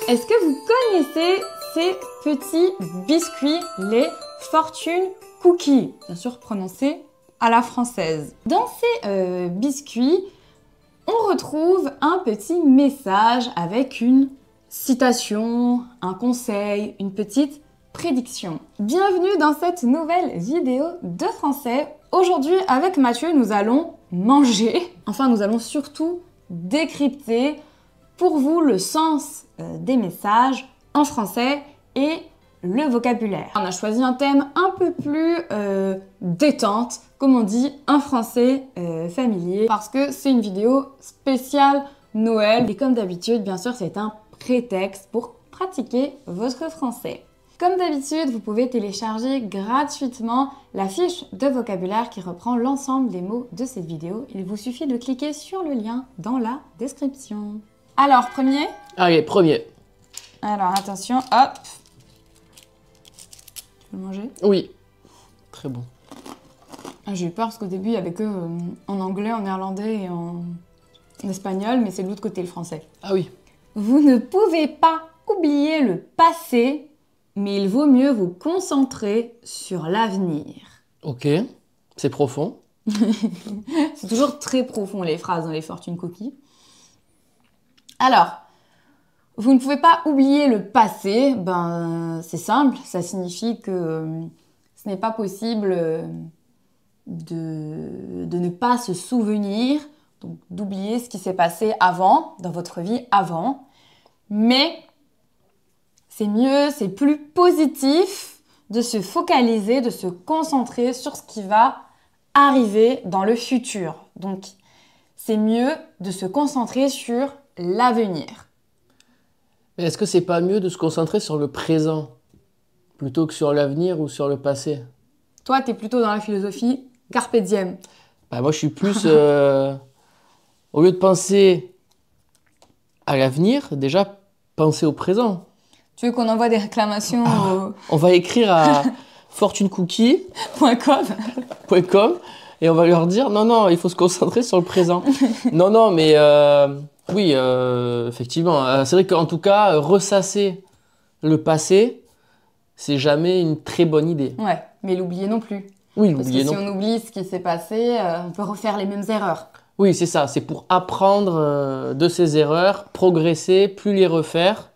Est-ce que vous connaissez ces petits biscuits, les Fortune Cookies? Bien sûr prononcés à la française. Dans ces biscuits, on retrouve un petit message avec une citation, un conseil, une petite prédiction. Bienvenue dans cette nouvelle vidéo de français. Aujourd'hui, avec Mathieu, nous allons manger. Enfin, nous allons surtout décrypter pour vous le sens des messages en français et le vocabulaire. On a choisi un thème un peu plus détente, comme on dit, un français familier, parce que c'est une vidéo spéciale Noël. Et comme d'habitude, bien sûr, c'est un prétexte pour pratiquer votre français. Comme d'habitude, vous pouvez télécharger gratuitement la fiche de vocabulaire qui reprend l'ensemble des mots de cette vidéo. Il vous suffit de cliquer sur le lien dans la description. Alors, premier. Allez, premier. Alors, attention, hop. Tu veux le manger? Oui. Très bon. J'ai eu peur parce qu'au début, il n'y avait que en anglais, en néerlandais et en espagnol, mais c'est de l'autre côté le français. Ah oui. Vous ne pouvez pas oublier le passé, mais il vaut mieux vous concentrer sur l'avenir. Ok. C'est profond. C'est toujours très profond les phrases dans les Fortune Cookies. Alors, vous ne pouvez pas oublier le passé, ben c'est simple, ça signifie que ce n'est pas possible de ne pas se souvenir, donc d'oublier ce qui s'est passé avant, dans votre vie avant, mais c'est mieux, c'est plus positif de se focaliser, de se concentrer sur ce qui va arriver dans le futur. Donc, c'est mieux de se concentrer sur l'avenir. Mais est-ce que c'est pas mieux de se concentrer sur le présent plutôt que sur l'avenir ou sur le passé? Toi, tu es plutôt dans la philosophie carpe diem. Bah, moi, je suis plus... au lieu de penser à l'avenir, déjà, penser au présent. Tu veux qu'on envoie des réclamations On va écrire à fortunecookie.com et on va leur dire non, non, il faut se concentrer sur le présent. Non, non, mais oui, effectivement. C'est vrai qu'en tout cas, ressasser le passé, c'est jamais une très bonne idée. Ouais, mais l'oublier non plus. Oui, parce que si on oublie ce qui s'est passé, on peut refaire les mêmes erreurs. Oui, c'est ça. C'est pour apprendre de ses erreurs, progresser, plus les refaire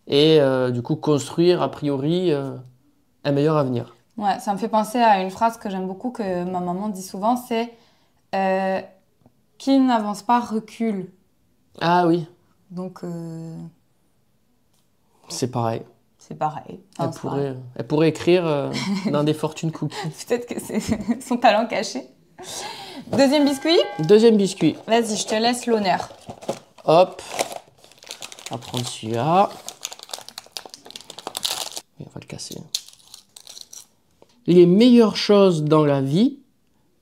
et du coup construire a priori un meilleur avenir. Ouais, ça me fait penser à une phrase que j'aime beaucoup, que ma maman dit souvent, c'est qui n'avance pas recule. Ah oui. Donc, c'est pareil. c'est pareil. Enfin, elle pourrait écrire dans des Fortune Cookies. Peut-être que c'est son talent caché. Deuxième biscuit. Deuxième biscuit. Vas-y, je te laisse l'honneur. Hop. On va prendre celui-là. Et on va le casser. Les meilleures choses dans la vie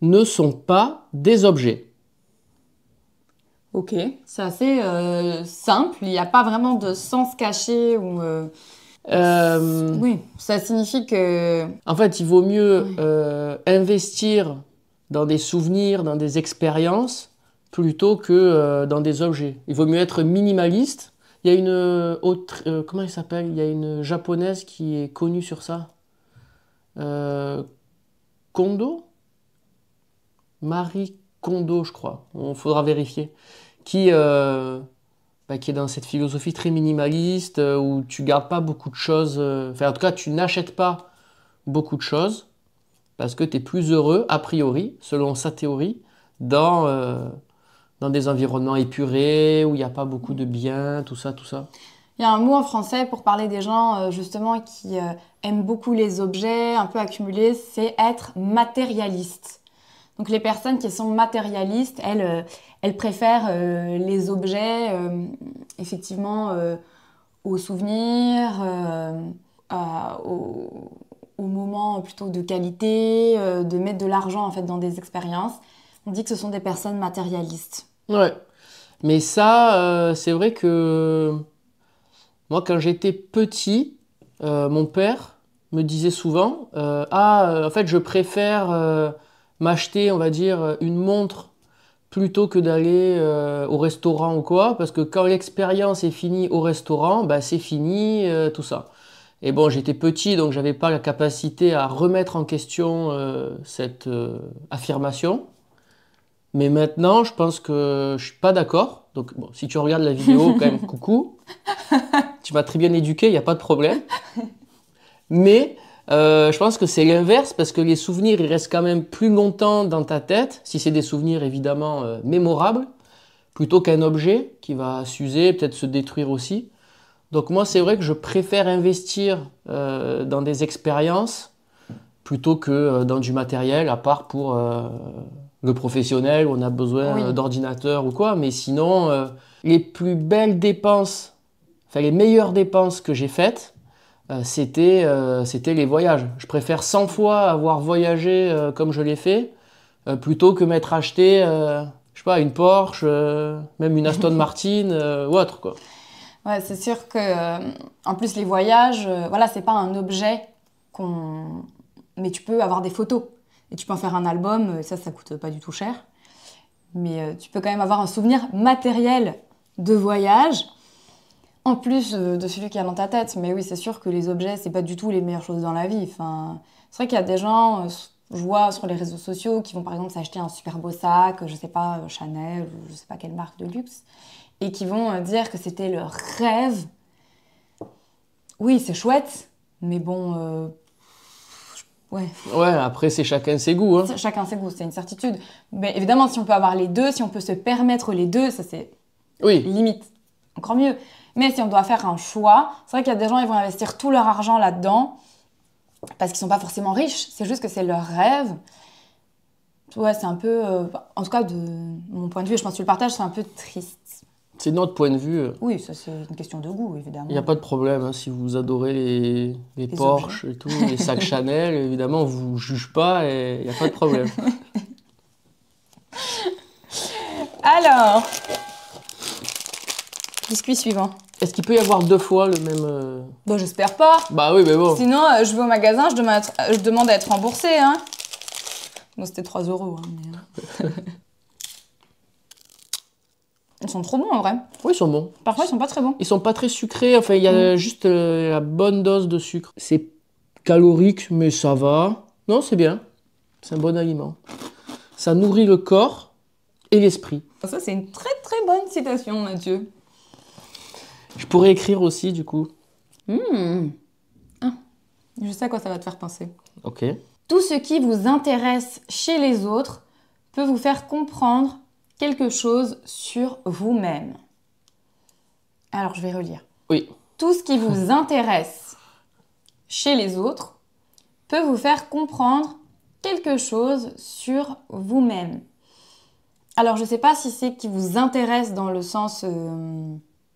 ne sont pas des objets. Ok, c'est assez simple, il n'y a pas vraiment de sens caché ou... Oui, ça signifie que... En fait, il vaut mieux investir dans des souvenirs, dans des expériences, plutôt que dans des objets. Il vaut mieux être minimaliste. Il y a une autre... comment elle s'appelle? Il y a une japonaise qui est connue sur ça. Kondo? Marie Kondo, je crois. Il faudra vérifier. Qui est dans cette philosophie très minimaliste, où tu gardes pas beaucoup de choses. Enfin, en tout cas, tu n'achètes pas beaucoup de choses, parce que tu es plus heureux, a priori, selon sa théorie, dans des environnements épurés, où il n'y a pas beaucoup de biens, tout ça, tout ça. Il y a un mot en français pour parler des gens justement qui aiment beaucoup les objets, un peu accumulés, c'est être matérialiste. Donc les personnes qui sont matérialistes, elles préfèrent les objets, effectivement, aux souvenirs, aux moments plutôt de qualité, de mettre de l'argent en fait dans des expériences. On dit que ce sont des personnes matérialistes. Ouais, mais ça, c'est vrai que moi, quand j'étais petit, mon père me disait souvent en fait, je préfère m'acheter, on va dire, une montre plutôt que d'aller au restaurant ou quoi, parce que quand l'expérience est finie au restaurant, bah, c'est fini, tout ça. Et bon, j'étais petit, donc j'avais pas la capacité à remettre en question cette affirmation. Mais maintenant, je pense que je suis pas d'accord. Donc, bon, si tu regardes la vidéo, quand même, coucou. Tu m'as très bien éduqué, il n'y a pas de problème. Mais je pense que c'est l'inverse, parce que les souvenirs, ils restent quand même plus longtemps dans ta tête, si c'est des souvenirs évidemment mémorables, plutôt qu'un objet qui va s'user, peut-être se détruire aussi. Donc moi, c'est vrai que je préfère investir dans des expériences plutôt que dans du matériel, à part pour le professionnel, où on a besoin Oui. d'ordinateur ou quoi. Mais sinon, les plus belles dépenses, enfin les meilleures dépenses que j'ai faites, c'était les voyages. Je préfère 100 fois avoir voyagé comme je l'ai fait, plutôt que m'être acheté, je sais pas, une Porsche, même une Aston Martin ou autre, quoi. Ouais, c'est sûr que, en plus, les voyages, voilà, c'est pas un objet qu'on... Mais tu peux avoir des photos. Et tu peux en faire un album, ça coûte pas du tout cher. Mais tu peux quand même avoir un souvenir matériel de voyage, en plus de celui qu'il y a dans ta tête. Mais oui, c'est sûr que les objets, c'est pas du tout les meilleures choses dans la vie. Enfin, c'est vrai qu'il y a des gens, je vois sur les réseaux sociaux, qui vont par exemple s'acheter un super beau sac, je sais pas, Chanel, ou je sais pas quelle marque de luxe, et qui vont dire que c'était leur rêve. Oui, c'est chouette, mais bon, ouais. Ouais, après, c'est chacun ses goûts, hein. Chacun ses goûts, c'est une certitude. Mais évidemment, si on peut avoir les deux, si on peut se permettre les deux, ça c'est Oui, limite encore mieux. Mais si on doit faire un choix, c'est vrai qu'il y a des gens, ils vont investir tout leur argent là-dedans parce qu'ils sont pas forcément riches, c'est juste que c'est leur rêve. Ouais, c'est un peu, en tout cas de mon point de vue, je pense que tu le partages, c'est un peu triste. c'est notre point de vue. Oui, ça c'est une question de goût, évidemment. Il n'y a pas de problème, hein, si vous adorez les Les Porsche et tout, les sacs Chanel, évidemment, on vous juge pas et il n'y a pas de problème. Alors, biscuit suivant. Est-ce qu'il peut y avoir deux fois le même... Bon, j'espère pas. Bah oui, mais bon. Sinon, je vais au magasin, je demande à être remboursée, hein. Bon, c'était 3 €, hein, mais... Ils sont trop bons, en vrai. Oui, ils sont bons. Parfois, ils sont pas très bons. Ils sont pas très sucrés, enfin, il y a juste la bonne dose de sucre. C'est calorique, mais ça va. Non, c'est bien. C'est un bon aliment. Ça nourrit le corps et l'esprit. Ça, c'est une très très bonne citation, Mathieu. Je pourrais écrire aussi, du coup. Ah, je sais à quoi ça va te faire penser. Ok. Tout ce qui vous intéresse chez les autres peut vous faire comprendre quelque chose sur vous-même. Alors, je vais relire. Oui. Tout ce qui vous intéresse chez les autres peut vous faire comprendre quelque chose sur vous-même. Alors, je ne sais pas si c'est qui vous intéresse dans le sens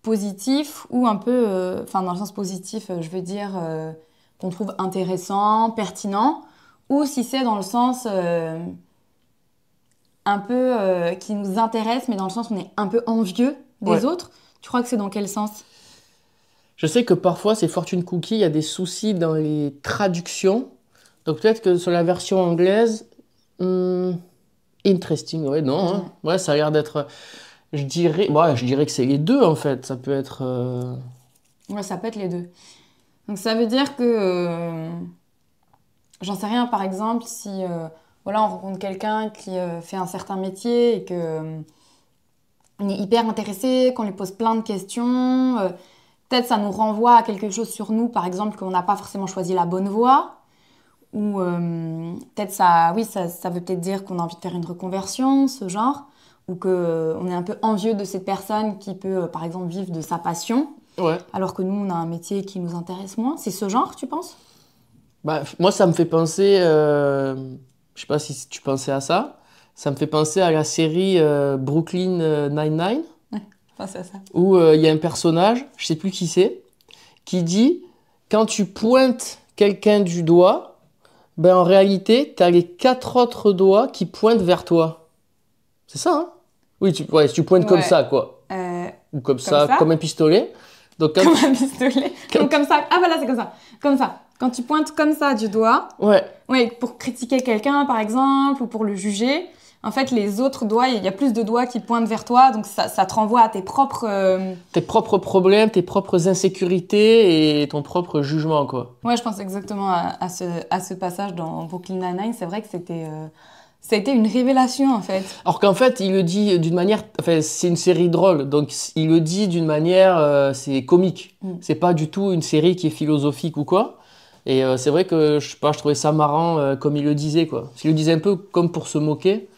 positif ou un peu... Enfin, dans le sens positif, je veux dire qu'on trouve intéressant, pertinent, ou si c'est dans le sens un peu qui nous intéresse, mais dans le sens où on est un peu envieux des autres. Tu crois que c'est dans quel sens? Je sais que parfois, ces fortune cookies, il y a des soucis dans les traductions. Donc peut-être que sur la version anglaise, interesting, ouais, non, hein. Ouais, ça a l'air d'être, je dirais que c'est les deux en fait. Ça peut être. Ouais, ça peut être les deux. Donc ça veut dire que, j'en sais rien, par exemple, si voilà, on rencontre quelqu'un qui fait un certain métier et que on est hyper intéressé, qu'on lui pose plein de questions. Peut-être ça nous renvoie à quelque chose sur nous, par exemple, qu'on n'a pas forcément choisi la bonne voie. Ou peut-être ça, oui, ça veut peut-être dire qu'on a envie de faire une reconversion, ce genre. Ou qu'on est un peu envieux de cette personne qui peut, par exemple, vivre de sa passion. Ouais. Alors que nous, on a un métier qui nous intéresse moins. C'est ce genre, tu penses? Bah, moi, ça me fait penser. Je sais pas si tu pensais à ça. Ça me fait penser à la série Brooklyn Nine-Nine. Enfin, c'est ça. Où il y a un personnage, je sais plus qui c'est, qui dit quand tu pointes quelqu'un du doigt, ben en réalité, tu as les 4 autres doigts qui pointent vers toi. C'est ça, hein? Oui, si tu pointes comme ça, quoi. Ou comme ça, comme un pistolet. Donc, comme un pistolet. Donc, comme ça. Ah, voilà, c'est comme ça. Comme ça. Quand tu pointes comme ça du doigt, ouais, pour critiquer quelqu'un, par exemple, ou pour le juger, En fait, les autres doigts, il y a plus de doigts qui pointent vers toi, donc ça te renvoie à tes propres... Tes propres problèmes, tes propres insécurités et ton propre jugement, quoi. Ouais, je pense exactement à ce passage dans Brooklyn Nine-Nine. C'est vrai que ça a été une révélation, en fait. Alors qu'en fait, il le dit d'une manière... Enfin, c'est une série drôle, donc il le dit d'une manière... c'est comique. C'est pas du tout une série qui est philosophique ou quoi. Et c'est vrai que, je sais pas, je trouvais ça marrant comme il le disait, quoi. Parce qu'il le disait un peu comme pour se moquer.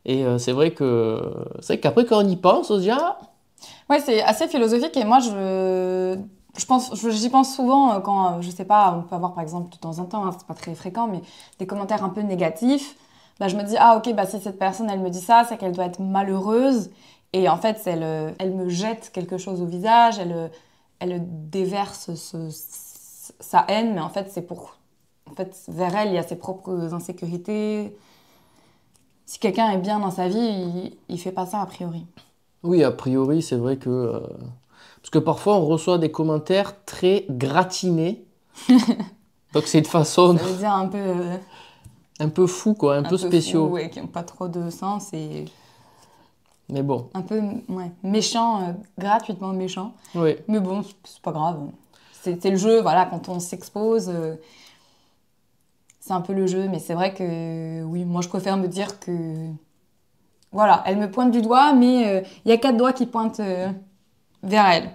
Et c'est vrai qu'après, quand on y pense, on se dit, ah... Ouais, c'est assez philosophique et moi, j'y pense souvent quand, je sais pas, on peut avoir par exemple de temps en temps, hein, c'est pas très fréquent, mais des commentaires un peu négatifs. Bah, je me dis, ah ok, bah, si cette personne, elle me dit ça, c'est qu'elle doit être malheureuse. Et en fait, elle me jette quelque chose au visage, elle déverse sa haine, mais en fait, En fait, vers elle, il y a ses propres insécurités. Si quelqu'un est bien dans sa vie, il fait pas ça a priori. Oui, a priori, c'est vrai que... Parce que parfois, on reçoit des commentaires très gratinés. Donc, c'est une façon... Ça veut dire un peu... un peu fou, quoi, un peu spéciaux. Fou, ouais, qui n'ont pas trop de sens et... Mais bon. Un peu ouais, méchant, gratuitement méchant. Oui. Mais bon, c'est pas grave. C'est le jeu, voilà, quand on s'expose, c'est un peu le jeu. Mais c'est vrai que, oui, moi je préfère me dire que... Voilà, elle me pointe du doigt, mais il y a 4 doigts qui pointent vers elle.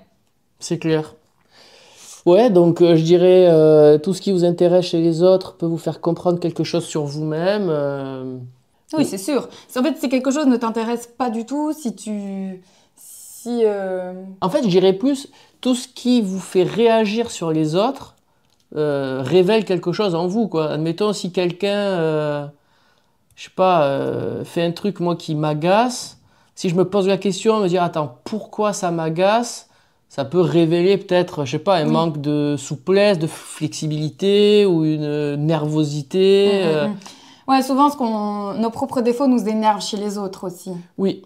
C'est clair. Ouais, donc je dirais, tout ce qui vous intéresse chez les autres peut vous faire comprendre quelque chose sur vous-même. Oui, c'est sûr. En fait, si quelque chose ne t'intéresse pas du tout, En fait, je dirais plus, tout ce qui vous fait réagir sur les autres révèle quelque chose en vous, quoi. Admettons, si quelqu'un, je sais pas, fait un truc, moi, qui m'agace, si je me pose la question, me dire, attends, pourquoi ça m'agace? Ça peut révéler peut-être, je sais pas, un manque de souplesse, de flexibilité ou une nervosité. Ouais, souvent, nos propres défauts nous énervent chez les autres aussi. Oui.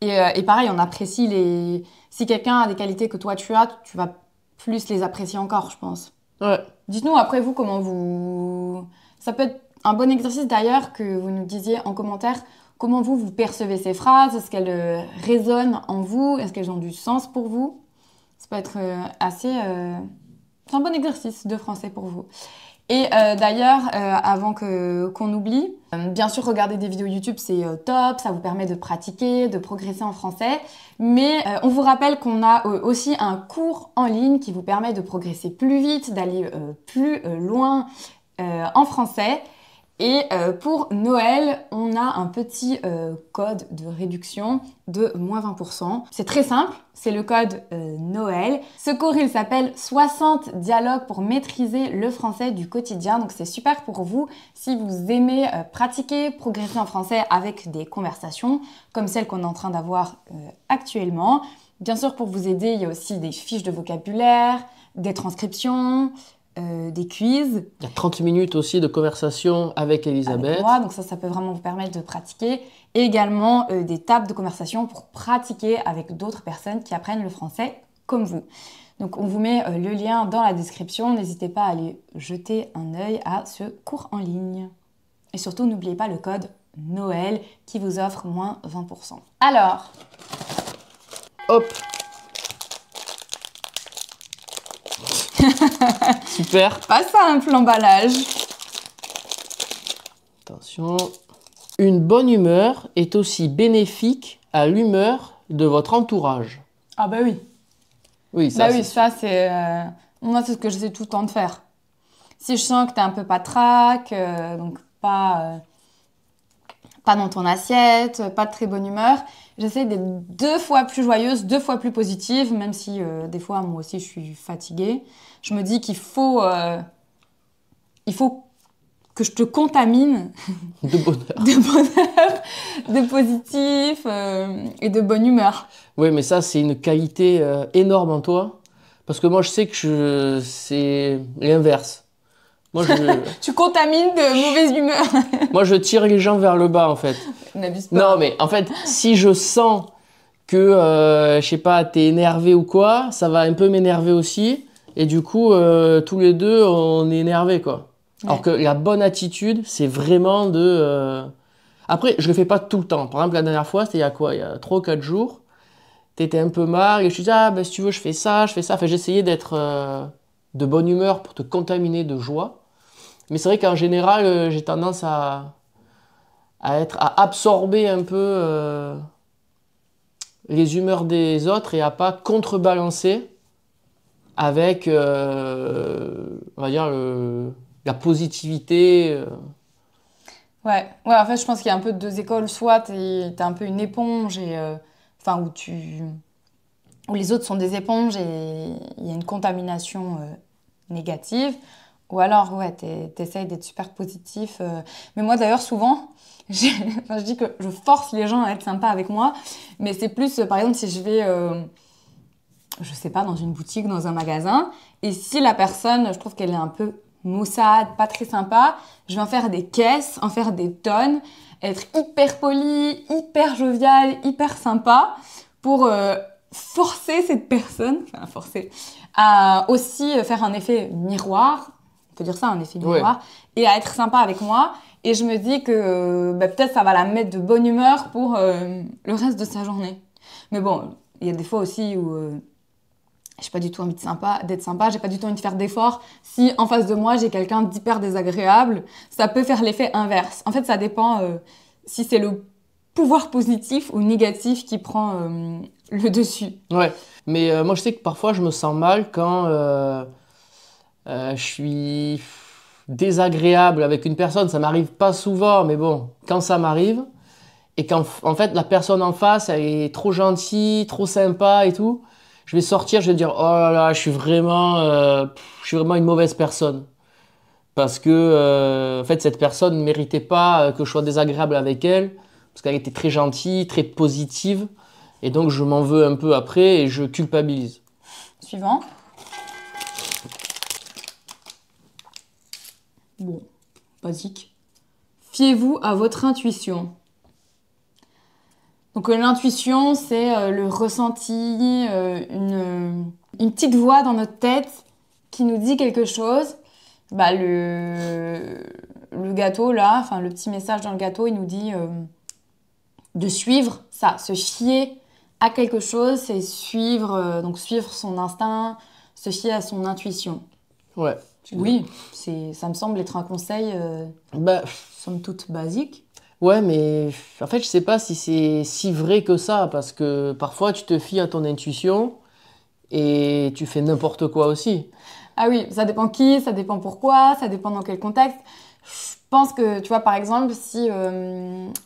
Et pareil, on apprécie Si quelqu'un a des qualités que toi tu as, tu vas plus les apprécier encore, je pense. Ouais. Dites-nous après vous comment vous... Ça peut être un bon exercice d'ailleurs que vous nous disiez en commentaire comment vous percevez ces phrases. Est-ce qu'elles résonnent en vous? Est-ce qu'elles ont du sens pour vous? Ça peut être assez... C'est un bon exercice de français pour vous. Et d'ailleurs, avant qu'on oublie, bien sûr, regarder des vidéos YouTube, c'est top, ça vous permet de pratiquer, de progresser en français. Mais on vous rappelle qu'on a aussi un cours en ligne qui vous permet de progresser plus vite, d'aller plus loin en français. Et pour Noël, on a un petit code de réduction de moins 20%. C'est très simple, c'est le code Noël. Ce cours, il s'appelle 60 dialogues pour maîtriser le français du quotidien. Donc c'est super pour vous si vous aimez pratiquer, progresser en français avec des conversations comme celles qu'on est en train d'avoir actuellement. Bien sûr, pour vous aider, il y a aussi des fiches de vocabulaire, des transcriptions, des quiz. Il y a 30 minutes aussi de conversation avec Elisabeth. Avec moi, donc ça peut vraiment vous permettre de pratiquer. Et également des tables de conversation pour pratiquer avec d'autres personnes qui apprennent le français comme vous. Donc on vous met le lien dans la description. N'hésitez pas à aller jeter un œil à ce cours en ligne. Et surtout, n'oubliez pas le code Noël qui vous offre moins 20%. Alors, hop. Super. Pas simple l'emballage. Attention. Une bonne humeur est aussi bénéfique à l'humeur de votre entourage. Ah bah oui. Oui, ça, bah oui, ça c'est... Moi, c'est ce que j'essaie tout le temps de faire. Si je sens que t'es un peu patraque, donc pas dans ton assiette, pas de très bonne humeur, j'essaie d'être 2 fois plus joyeuse, 2 fois plus positive, même si des fois, moi aussi, je suis fatiguée. Je me dis qu'il faut que je te contamine de bonheur, de positif et de bonne humeur. Oui, mais ça, c'est une qualité énorme en toi. Parce que moi, je sais que c'est l'inverse. Moi, Tu contamines de mauvaise humeur. Moi, je tire les gens vers le bas, en fait. N'abuse pas. Non, mais en fait, si je sens que, je sais pas, t'es énervé ou quoi, ça va un peu m'énerver aussi. Et du coup, tous les deux, on est énervés, quoi. Ouais. Alors que la bonne attitude, c'est vraiment de... Après, je le fais pas tout le temps. Par exemple, la dernière fois, c'était il y a quoi? Il y a 3 ou 4 jours. T'étais un peu marre et je te dis, ah ben si tu veux, je fais ça, je fais ça. Enfin, j'essayais d'être de bonne humeur pour te contaminer de joie. Mais c'est vrai qu'en général, j'ai tendance à absorber un peu les humeurs des autres et à pas contrebalancer avec, on va dire, la positivité. Ouais, ouais, en fait, je pense qu'il y a un peu deux écoles. Soit t'es un peu une éponge et enfin où les autres sont des éponges et il y a une contamination négative. Ou alors, ouais, t'essayes d'être super positif. Mais moi, d'ailleurs, souvent, enfin, je dis que je force les gens à être sympas avec moi, mais c'est plus, par exemple, si je vais, je sais pas, dans une boutique, dans un magasin, et si la personne, je trouve qu'elle est un peu maussade, pas très sympa, je vais en faire des caisses, en faire des tonnes, être hyper polie, hyper joviale, hyper sympa, pour forcer cette personne, enfin forcer, à aussi faire un effet miroir, on peut dire ça, un effet miroir, et à être sympa avec moi. Et je me dis que bah, peut-être ça va la mettre de bonne humeur pour le reste de sa journée. Mais bon, il y a des fois aussi où j'ai pas du tout envie d'être sympa, j'ai pas du tout envie de faire d'efforts. Si en face de moi j'ai quelqu'un d'hyper désagréable, ça peut faire l'effet inverse. En fait, ça dépend si c'est le pouvoir positif ou négatif qui prend le dessus. Ouais, mais moi je sais que parfois je me sens mal quand je suis désagréable avec une personne. Ça m'arrive pas souvent, mais bon, quand ça m'arrive, et quand en fait la personne en face elle est trop gentille, trop sympa et tout, je vais sortir, je vais dire oh là là, je suis vraiment une mauvaise personne. Parce que en fait cette personne ne méritait pas que je sois désagréable avec elle, parce qu'elle était très gentille, très positive, et donc je m'en veux un peu après et je culpabilise. Suivant. Bon, basique. Fiez-vous à votre intuition. Donc l'intuition, c'est le ressenti, une petite voix dans notre tête qui nous dit quelque chose. Bah, le gâteau, là, enfin le petit message dans le gâteau, il nous dit de suivre ça, se fier à quelque chose, c'est suivre, donc suivre son instinct, se fier à son intuition. Ouais. Oui, ça me semble être un conseil, Bah, somme toute, basique. ouais, mais en fait, je sais pas si c'est si vrai que ça, parce que parfois tu te fies à ton intuition et tu fais n'importe quoi aussi. Ah oui, ça dépend qui, ça dépend pourquoi, ça dépend dans quel contexte. Je pense que, tu vois, par exemple, si,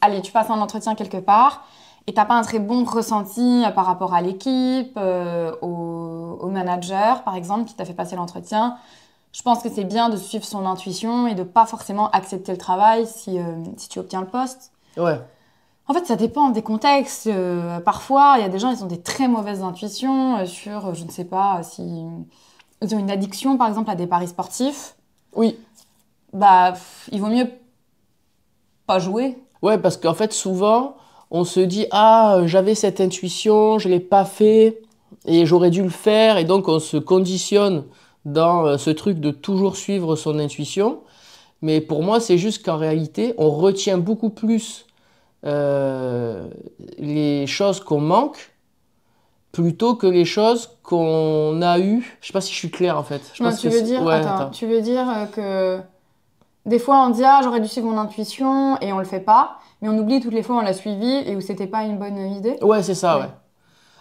allez, tu passes un entretien quelque part et t'as pas un très bon ressenti par rapport à l'équipe, au manager, par exemple, qui t'a fait passer l'entretien, je pense que c'est bien de suivre son intuition et de pas forcément accepter le travail si tu obtiens le poste. Ouais. En fait, ça dépend des contextes. Parfois, il y a des gens, ils ont des très mauvaises intuitions sur, je ne sais pas, si ils ont une addiction, par exemple, à des paris sportifs. Oui. Bah, il vaut mieux pas jouer. Ouais, parce qu'en fait, souvent, on se dit, ah, j'avais cette intuition, je l'ai pas fait et j'aurais dû le faire, et donc on se conditionne dans ce truc de toujours suivre son intuition. Mais pour moi, c'est juste qu'en réalité, on retient beaucoup plus les choses qu'on manque plutôt que les choses qu'on a eues. Je sais pas si je suis clair en fait. Je Non, pense tu que veux c'est- dire, ouais, attends, tu veux dire que des fois on dit ah j'aurais dû suivre mon intuition et on le fait pas, mais on oublie toutes les fois on l'a suivi et où c'était pas une bonne idée. Ouais, c'est ça, Ouais. ouais.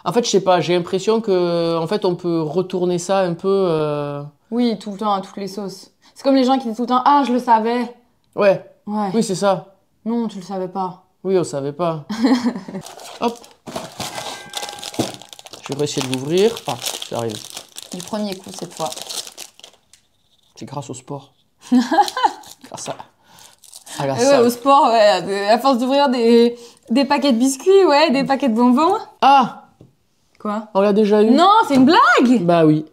En fait, je sais pas, j'ai l'impression que en fait, on peut retourner ça un peu. Oui, tout le temps à toutes les sauces. C'est comme les gens qui disent tout le temps ah je le savais. Ouais, Ouais. oui, c'est ça. Non, tu le savais pas. Oui, on savait pas. Hop. Je vais essayer de l'ouvrir. Ah, ça arrive. Du premier coup cette fois. C'est grâce au sport. Grâce à la Ouais, salle. au sport, ouais, à force d'ouvrir des paquets de biscuits, ouais, des paquets de bonbons. Ah, Quoi? on l'a déjà eu? Non, c'est une blague! Bah oui.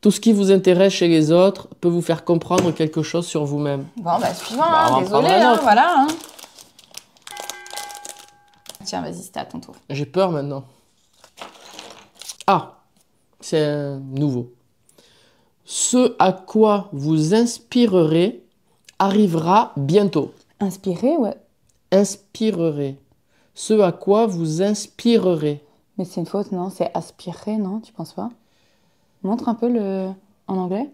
Tout ce qui vous intéresse chez les autres peut vous faire comprendre quelque chose sur vous-même. Bon, bah suivant, Bah, on va en désolé, prendre un autre. voilà. Hein. Tiens, vas-y, c'était à ton tour. J'ai peur maintenant. Ah, c'est un nouveau. Ce à quoi vous inspirerez arrivera bientôt. Inspiré, ouais. inspirerez. Ce à quoi vous inspirerez. Mais c'est une faute, non? C'est aspirer, non? Tu penses pas? Montre un peu en anglais.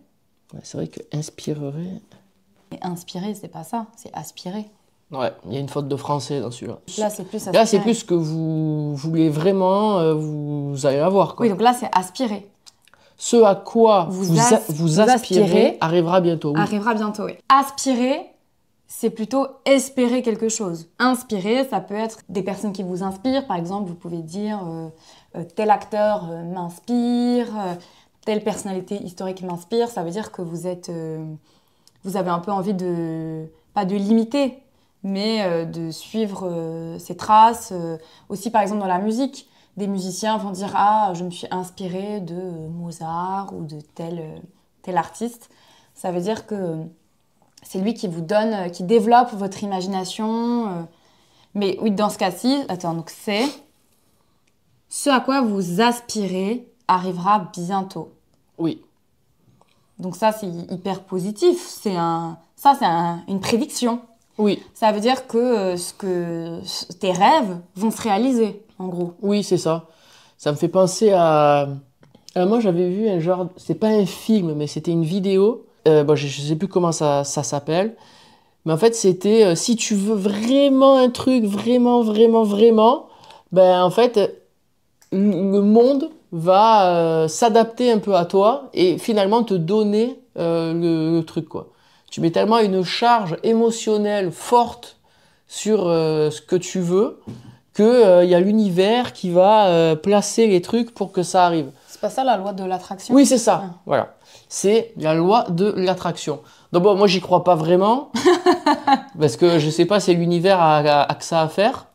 Ouais, c'est vrai que inspirerez... Mais inspirer, c'est pas ça, c'est aspirer. Ouais, il y a une faute de français dans celui-là. Là, c'est plus aspirer. Là, c'est plus que vous voulez vraiment, vous allez l'avoir, quoi. Oui, donc là, c'est aspirer. Ce à quoi vous aspirez arrivera bientôt. Oui. Arrivera bientôt, oui. Aspirer, c'est plutôt espérer quelque chose. Inspirer, ça peut être des personnes qui vous inspirent. Par exemple, vous pouvez dire tel acteur m'inspire, telle personnalité historique m'inspire. Ça veut dire que vous avez un peu envie de, pas de l'imiter, mais de suivre ses traces. Aussi, par exemple, dans la musique, des musiciens vont dire « Ah, je me suis inspiré de Mozart ou de tel artiste ». Ça veut dire que c'est lui qui vous donne, qui développe votre imagination. Mais oui, dans ce cas-ci, attends, donc c'est « Ce à quoi vous aspirez arrivera bientôt ». Oui. Donc ça, c'est hyper positif. C'est une prédiction. Oui. Ça veut dire que tes rêves vont se réaliser, en gros. Oui, c'est ça. Ça me fait penser à... moi, j'avais vu un genre... C'est pas un film, mais c'était une vidéo. Bon, je sais plus comment ça s'appelle. Mais en fait, c'était... si tu veux vraiment un truc, vraiment, ben en fait, le monde va s'adapter un peu à toi et finalement te donner le truc, quoi. Tu mets tellement une charge émotionnelle forte sur ce que tu veux que y a l'univers qui va placer les trucs pour que ça arrive. C'est pas ça la loi de l'attraction? Oui, c'est ça. Ah. Voilà. C'est la loi de l'attraction. Donc bon, moi, j'y crois pas vraiment parce que je sais pas si l'univers a que ça à faire.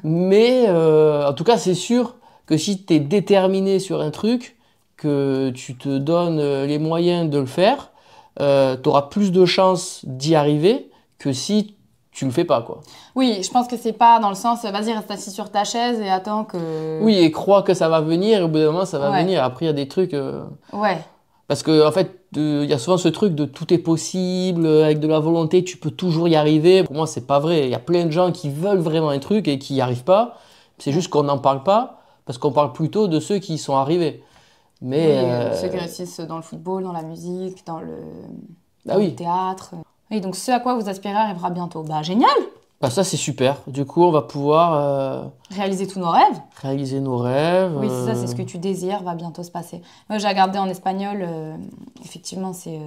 Mais en tout cas, c'est sûr que si tu es déterminé sur un truc, que tu te donnes les moyens de le faire, tu auras plus de chances d'y arriver que si tu le fais pas, quoi. Oui, je pense que c'est pas dans le sens vas-y, reste assis sur ta chaise et attends que... Oui, et crois que ça va venir, et au bout d'un moment, ça va venir. Après, il y a des trucs... Ouais. Parce que en fait, il y a souvent ce truc de tout est possible, avec de la volonté, tu peux toujours y arriver. Pour moi, c'est pas vrai. Il y a plein de gens qui veulent vraiment un truc et qui n'y arrivent pas. C'est juste qu'on n'en parle pas, parce qu'on parle plutôt de ceux qui y sont arrivés. Mais oui, ceux qui réussissent dans le football, dans la musique, dans le théâtre. Oui, donc ce à quoi vous aspirez arrivera bientôt. Bah génial! Bah ça c'est super. Du coup, on va pouvoir réaliser tous nos rêves. Réaliser nos rêves. Oui, c'est ça, c'est ce que tu désires va bientôt se passer. Moi, j'ai regardé en espagnol. Effectivement, c'est.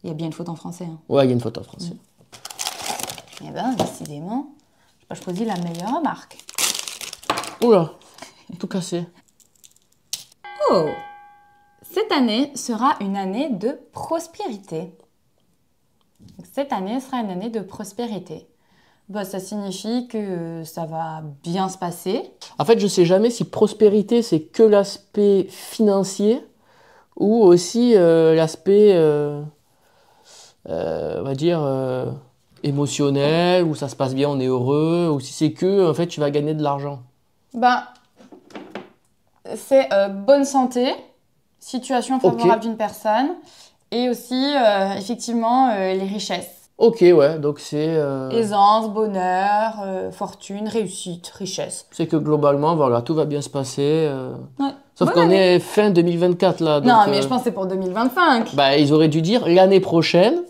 Il y a bien une faute en français. Hein. Ouais, il y a une faute en français. Eh ben, décidément, j'ai pas choisi la meilleure marque. Oula, tout cassé. Oh, cette année sera une année de prospérité. Cette année sera une année de prospérité. Bah, ça signifie que ça va bien se passer. En fait, je ne sais jamais si prospérité, c'est que l'aspect financier ou aussi l'aspect, on va dire, émotionnel, où ça se passe bien, on est heureux, ou si c'est que, en fait, tu vas gagner de l'argent. Bah, c'est bonne santé, situation favorable d'une personne, et aussi, effectivement, les richesses. Ok, ouais, donc c'est... aisance, bonheur, fortune, réussite, richesse. C'est que globalement, voilà, tout va bien se passer. Ouais. Sauf qu'on est fin 2024, là. Donc, non, mais je pense que c'est pour 2025. Bah, ils auraient dû dire l'année prochaine.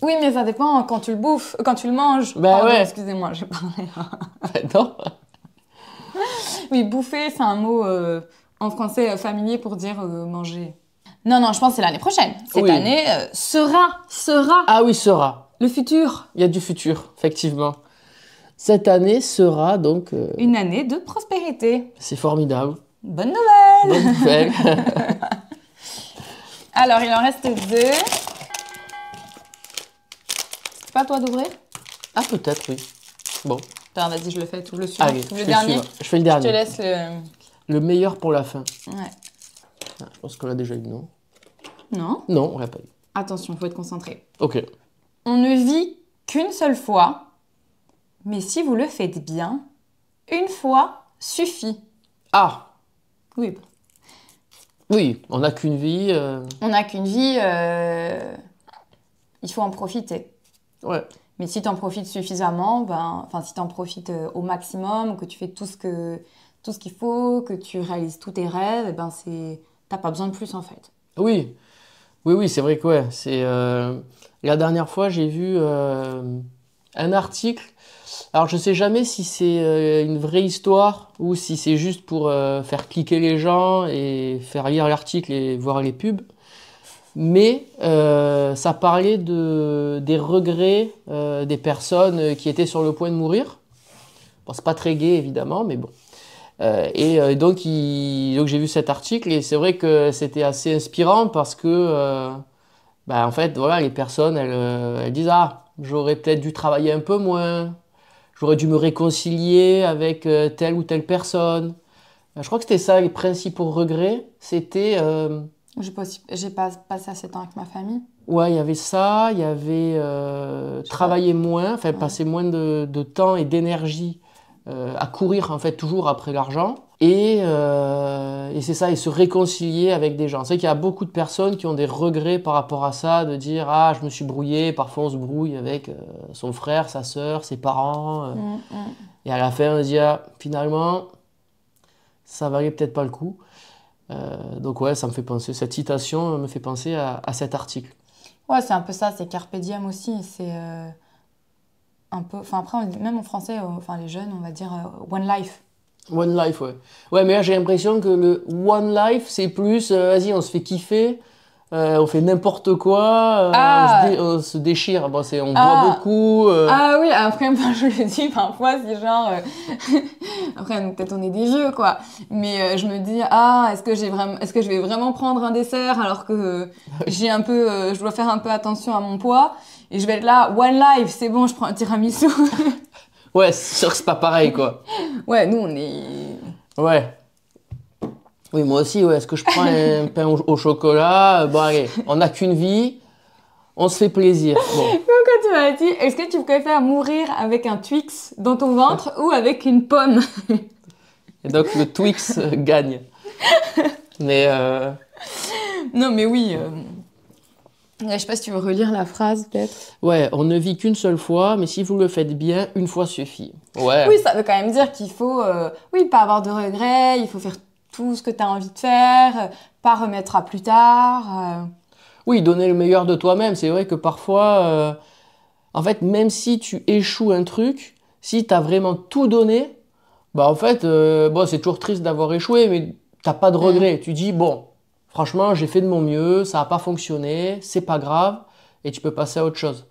Oui, mais ça dépend quand tu le bouffes, quand tu le manges. Bah pardon, ouais. Excusez-moi, j'ai parlé. Non. Oui, bouffer, c'est un mot en français familier pour dire manger. Non, je pense que c'est l'année prochaine. Cette année sera. Ah oui, sera. Le futur. Il y a du futur, effectivement. Cette année sera donc... une année de prospérité. C'est formidable. Bonne nouvelle. Bonne nouvelle. Alors, il en reste 2. C'est pas à toi d'ouvrir? Ah, peut-être, oui. Bon. Attends, vas-y, je le fais tout le suivant. Allez, le dernier. Je fais le dernier. Je te laisse le... Le meilleur pour la fin. Ouais. Ah, je pense qu'on l'a déjà eu, non? Non. Non, on l'a pas eu. Attention, faut être concentré. Ok. On ne vit qu'une seule fois, mais si vous le faites bien, une fois suffit. Ah! Oui. Oui, on n'a qu'une vie. On n'a qu'une vie, il faut en profiter. Ouais. Mais si tu en profites suffisamment, enfin si tu en profites au maximum, que tu fais tout ce qu'il faut, que tu réalises tous tes rêves, et ben t'as pas besoin de plus en fait. Oui, oui, c'est vrai que ouais. La dernière fois, j'ai vu un article. Alors, je sais jamais si c'est une vraie histoire ou si c'est juste pour faire cliquer les gens et faire lire l'article et voir les pubs. Mais ça parlait des regrets des personnes qui étaient sur le point de mourir. Bon, c'est pas très gai évidemment, mais bon. Donc j'ai vu cet article et c'est vrai que c'était assez inspirant parce que en fait voilà, les personnes elles disent ah, j'aurais peut-être dû travailler un peu moins, j'aurais dû me réconcilier avec telle ou telle personne. Je crois que c'était ça les principaux regrets, c'était J'ai pas passé assez de temps avec ma famille. ouais, il y avait ça, il y avait travailler moins, enfin Ouais. passer moins de temps et d'énergie à courir en fait toujours après l'argent et c'est ça, et se réconcilier avec des gens. C'est vrai qu'il y a beaucoup de personnes qui ont des regrets par rapport à ça, de dire ah je me suis brouillé, parfois on se brouille avec son frère, sa sœur, ses parents et à la fin on se dit ah finalement ça valait peut-être pas le coup. Donc ouais, ça me fait penser, cette citation me fait penser à cet article. Ouais, c'est un peu ça, c'est carpe diem aussi. C'est un peu. Enfin, après, même en français, enfin, les jeunes, on va dire one life. One Life, ouais. Ouais, mais là, j'ai l'impression que le One Life, c'est plus, vas-y, on se fait kiffer, on fait n'importe quoi, on se déchire. Bon, on boit beaucoup. Ah oui, après, moi, je le dis parfois, c'est genre. Après, donc, peut-être on est des vieux, quoi. Mais je me dis, est-ce que je vais vraiment prendre un dessert alors que je dois faire un peu attention à mon poids et je vais être là, One Life, c'est bon, je prends un tiramisu. Ouais, c'est sûr que c'est pas pareil, quoi. Ouais, nous, on est. Ouais. Oui, moi aussi, ouais. Est-ce que je prends un pain au chocolat? Bon, allez, on n'a qu'une vie, on se fait plaisir. Bon. Quand tu m'as dit, est-ce que tu préfères mourir avec un Twix dans ton ventre ou avec une pomme? Et donc, le Twix gagne. Mais. Non, mais oui. Je sais pas si tu veux relire la phrase, peut-être. Ouais, on ne vit qu'une seule fois, mais si vous le faites bien, une fois suffit. Ouais. Oui, ça veut quand même dire qu'il faut, pas avoir de regrets, il faut faire tout ce que tu as envie de faire, pas remettre à plus tard. Oui, donner le meilleur de toi-même. C'est vrai que parfois, en fait, même si tu échoues un truc, si tu as vraiment tout donné, en fait, c'est toujours triste d'avoir échoué, mais t'as pas de regrets. Tu dis, bon, franchement, j'ai fait de mon mieux, ça n'a pas fonctionné, c'est pas grave, et tu peux passer à autre chose.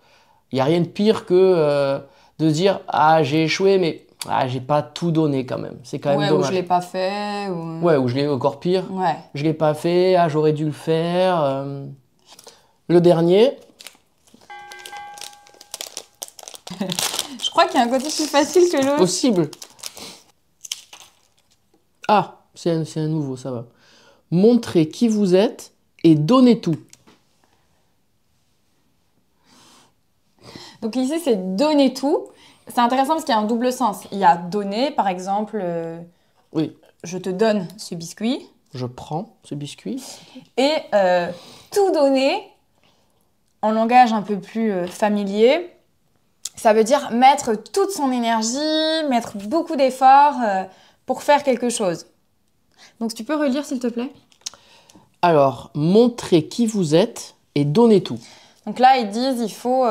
Il n'y a rien de pire que de dire, ah, j'ai échoué, mais j'ai pas tout donné quand même. C'est quand même dommage. Ou je l'ai pas fait. Ouais, ou je l'ai encore pire. Ouais. Je l'ai pas fait, j'aurais dû le faire. Le dernier. Je crois qu'il y a un côté plus facile que l'autre. Possible. Ah, c'est un nouveau, ça va. Montrez qui vous êtes et donnez tout. Donc ici, c'est donner tout. C'est intéressant parce qu'il y a un double sens. Il y a donner, par exemple, oui. Je te donne ce biscuit. Je prends ce biscuit. Et tout donner, en langage un peu plus familier, ça veut dire mettre toute son énergie, mettre beaucoup d'efforts pour faire quelque chose. Donc, tu peux relire, s'il te plaît? Alors, montrez qui vous êtes et donnez tout. Donc là, ils disent il faut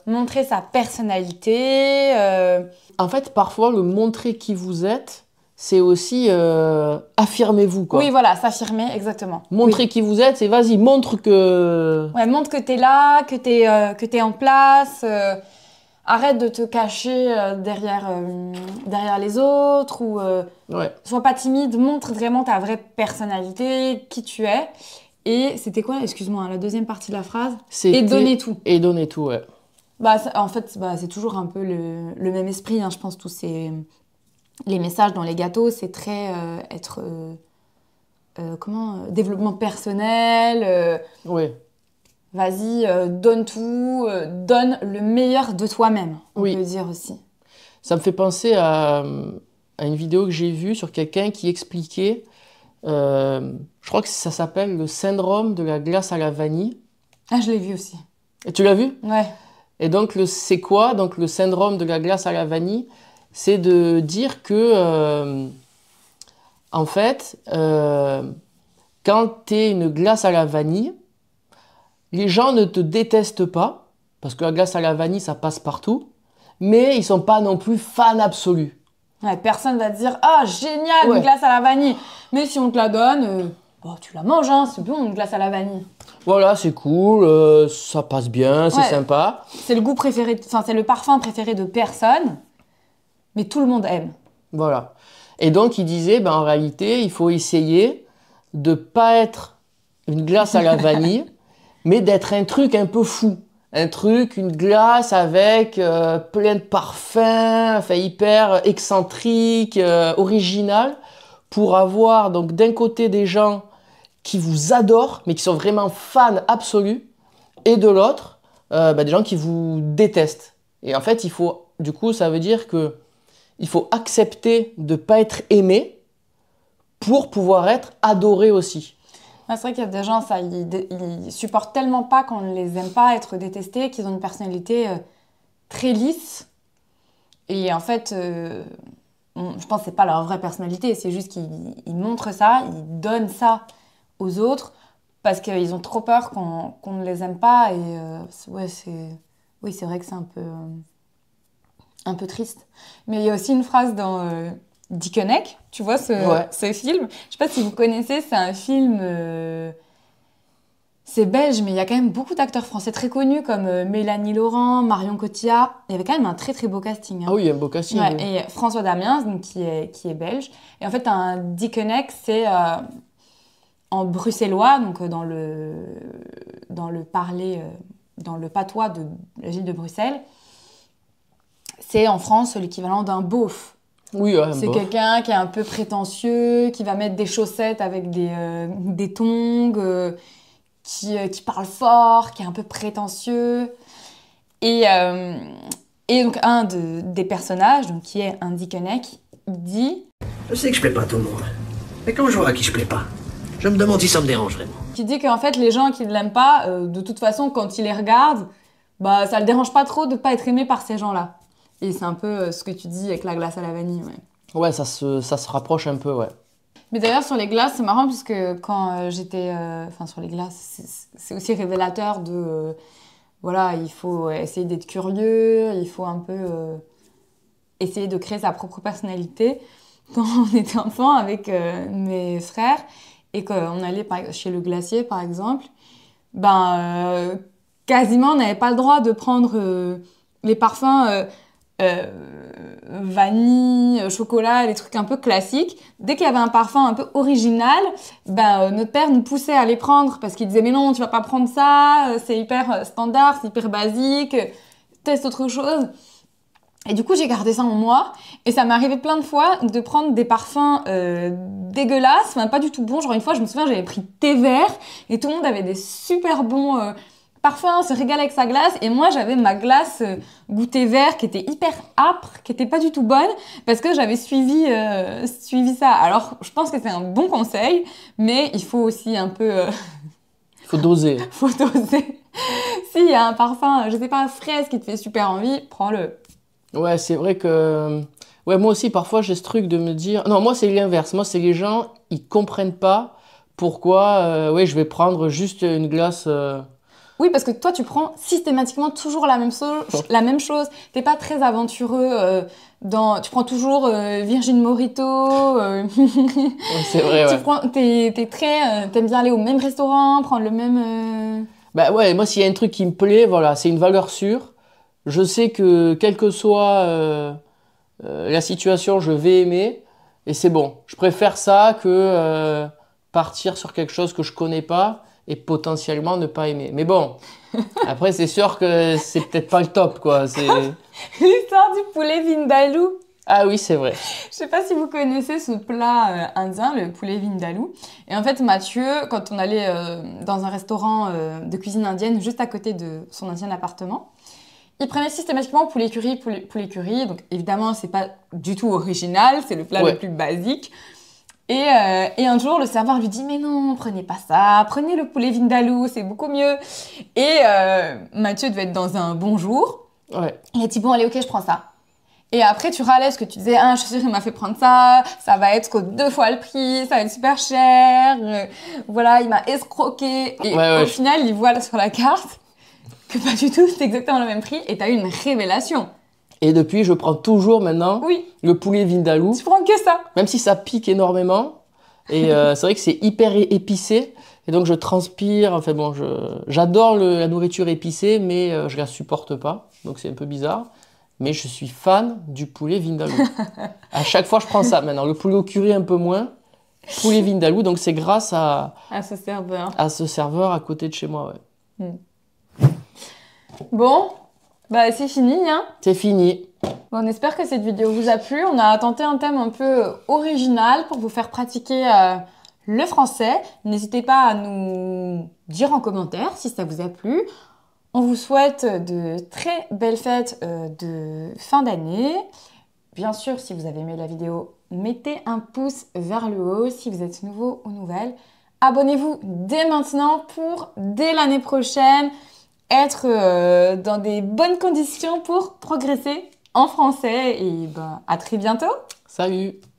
montrer sa personnalité. En fait, parfois, le montrer qui vous êtes, c'est aussi affirmez-vous, quoi. Oui, voilà, s'affirmer, exactement. Montrer qui vous êtes, c'est vas-y, montre que... Ouais, montre que t'es là, que t'es en place. Arrête de te cacher derrière les autres ou Ouais. sois pas timide, montre vraiment ta vraie personnalité, qui tu es. Et c'était quoi, excuse-moi, la deuxième partie de la phrase? Et donner tout. Et donner tout, ouais. En fait, c'est toujours un peu le même esprit, hein, je pense, tous les messages dans les gâteaux, c'est très être... développement personnel. Oui. Vas-y, donne tout, donne le meilleur de toi-même, on peut dire aussi. Ça me fait penser à une vidéo que j'ai vue sur quelqu'un qui expliquait, je crois que ça s'appelle le syndrome de la glace à la vanille. Ah, je l'ai vu aussi. Et tu l'as vu? Ouais. Et donc, c'est quoi? Donc, le syndrome de la glace à la vanille, c'est de dire que, en fait, quand tu es une glace à la vanille, les gens ne te détestent pas, parce que la glace à la vanille, ça passe partout, mais ils sont pas non plus fans absolus. Ouais, personne va te dire « Ah, génial, Ouais. une glace à la vanille !» Mais si on te la donne, bon, tu la manges, hein, c'est bon, une glace à la vanille. Voilà, c'est cool, ça passe bien, c'est Ouais. sympa. C'est le goût préféré, enfin, c'est le parfum préféré de personne, mais tout le monde aime. Voilà. Et donc, il disait, ben, en réalité, il faut essayer de pas être une glace à la vanille, mais d'être un truc un peu fou. Un truc, une glace avec plein de parfums, enfin, hyper excentrique, original, pour avoir donc d'un côté des gens qui vous adorent, mais qui sont vraiment fans absolus, et de l'autre, des gens qui vous détestent. Et en fait, il faut, du coup, ça veut dire que il faut accepter de ne pas être aimé pour pouvoir être adoré aussi. Ouais, c'est vrai qu'il y a des gens, ça, ils supportent tellement pas qu'on ne les aime pas, être détestés, qu'ils ont une personnalité très lisse. Et en fait, je pense que c'est pas leur vraie personnalité, c'est juste qu'ils montrent ça, ils donnent ça aux autres parce qu'ils ont trop peur qu'on ne les aime pas. Et ouais, oui, c'est vrai que c'est un peu triste. Mais il y a aussi une phrase dans Dickeneck, tu vois ce film. Je sais pas si vous connaissez, c'est un film... c'est belge, mais il y a quand même beaucoup d'acteurs français très connus comme Mélanie Laurent, Marion Cotillard. Il y avait quand même un très très beau casting. Hein. Ah oui, un beau casting. Ouais, Oui. et François Damiens, donc, qui est belge. Et en fait, un Dickeneck, c'est en bruxellois, donc dans le parler, dans le patois de la ville de Bruxelles. C'est en France l'équivalent d'un beauf. Oui, ouais, C'est bof. quelqu'un qui est un peu prétentieux, qui va mettre des chaussettes avec des tongs, qui parle fort, qui est un peu prétentieux. Et donc, des personnages, donc, qui est un Dickeneck, il dit... Je sais que je plais pas à tout le monde. Mais quand je vois à qui je plais pas, je me demande si ça me dérange vraiment. Qui dit qu'en fait, les gens qui ne l'aiment pas, de toute façon, quand ils les regardent, bah, ça le dérange pas trop de pas être aimé par ces gens-là. Et c'est un peu ce que tu dis avec la glace à la vanille, ouais. Ouais, ça se rapproche un peu, ouais. Mais d'ailleurs, sur les glaces, c'est marrant parce que quand j'étais... Enfin, sur les glaces, c'est aussi révélateur de... voilà, il faut essayer d'être curieux, il faut un peu essayer de créer sa propre personnalité. Quand on était enfant avec mes frères et qu'on allait chez le glacier, par exemple, quasiment, on n'avait pas le droit de prendre les parfums... vanille, chocolat, les trucs un peu classiques. Dès qu'il y avait un parfum un peu original, notre père nous poussait à les prendre parce qu'il disait mais non, tu vas pas prendre ça, c'est hyper standard, c'est hyper basique, teste autre chose. Et du coup, j'ai gardé ça en moi et ça m'est arrivé plein de fois de prendre des parfums dégueulasses, enfin pas du tout bons. Genre une fois, je me souviens, j'avais pris thé vert et tout le monde avait des super bons parfum, se régale avec sa glace, et moi j'avais ma glace goûter vert qui était hyper âpre, qui était pas du tout bonne, parce que j'avais suivi ça. Alors je pense que c'est un bon conseil, mais il faut aussi un peu... Il faut doser. faut doser. S'il y a un parfum, je sais pas, fraise qui te fait super envie, prends-le. Ouais, c'est vrai que... Ouais, moi aussi, parfois, j'ai ce truc de me dire... Non, moi, c'est l'inverse. Moi, c'est les gens, ils comprennent pas pourquoi je vais prendre juste une glace... Oui, parce que toi, tu prends systématiquement toujours la même chose. T'es pas très aventureux tu prends toujours Virgin Morito. C'est vrai, ouais. T'aimes bien aller au même restaurant, prendre le même... Bah ouais, moi, s'il y a un truc qui me plaît, voilà, c'est une valeur sûre. Je sais que, quelle que soit la situation, je vais aimer. Et c'est bon. Je préfère ça que partir sur quelque chose que je connais pas et potentiellement ne pas aimer. Mais bon, après, c'est sûr que c'est peut-être pas le top, quoi. L'histoire du poulet vindaloo. Ah oui, c'est vrai. Je sais pas si vous connaissez ce plat indien, le poulet vindaloo. Et en fait, Mathieu, quand on allait dans un restaurant de cuisine indienne juste à côté de son ancien appartement, il prenait systématiquement poulet curry. Donc évidemment, c'est pas du tout original, c'est le plat le plus basique. Et un jour, le serveur lui dit « Mais non, prenez pas ça, prenez le poulet vindaloo, c'est beaucoup mieux. » Et Mathieu devait être dans un bon jour. Ouais. Il a dit « Bon, allez, ok, je prends ça. » Et après, tu râlais parce que tu disais « Ah, je suis sûre, il m'a fait prendre ça, ça va être 2 fois le prix, ça va être super cher. Voilà, il m'a escroqué. » Et au final, il voit sur la carte que pas du tout, c'est exactement le même prix. Et t'as eu une révélation. Et depuis, je prends toujours maintenant le poulet vindaloo. Tu prends que ça. Même si ça pique énormément. Et c'est vrai que c'est hyper épicé. Et donc, je transpire. Enfin bon, j'adore la nourriture épicée, mais je la supporte pas. Donc, c'est un peu bizarre. Mais je suis fan du poulet vindaloo. À chaque fois, je prends ça. Maintenant, le poulet au curry, un peu moins. Poulet vindaloo. Donc, c'est grâce à ce serveur. À ce serveur à côté de chez moi, ouais. Bon, bah c'est fini, hein. C'est fini. Bon, on espère que cette vidéo vous a plu. On a tenté un thème un peu original pour vous faire pratiquer le français. N'hésitez pas à nous dire en commentaire si ça vous a plu. On vous souhaite de très belles fêtes de fin d'année. Bien sûr, si vous avez aimé la vidéo, mettez un pouce vers le haut. Si vous êtes nouveau ou nouvelle, abonnez-vous dès maintenant pour, dès l'année prochaine, être dans des bonnes conditions pour progresser en français. Et à très bientôt. Salut.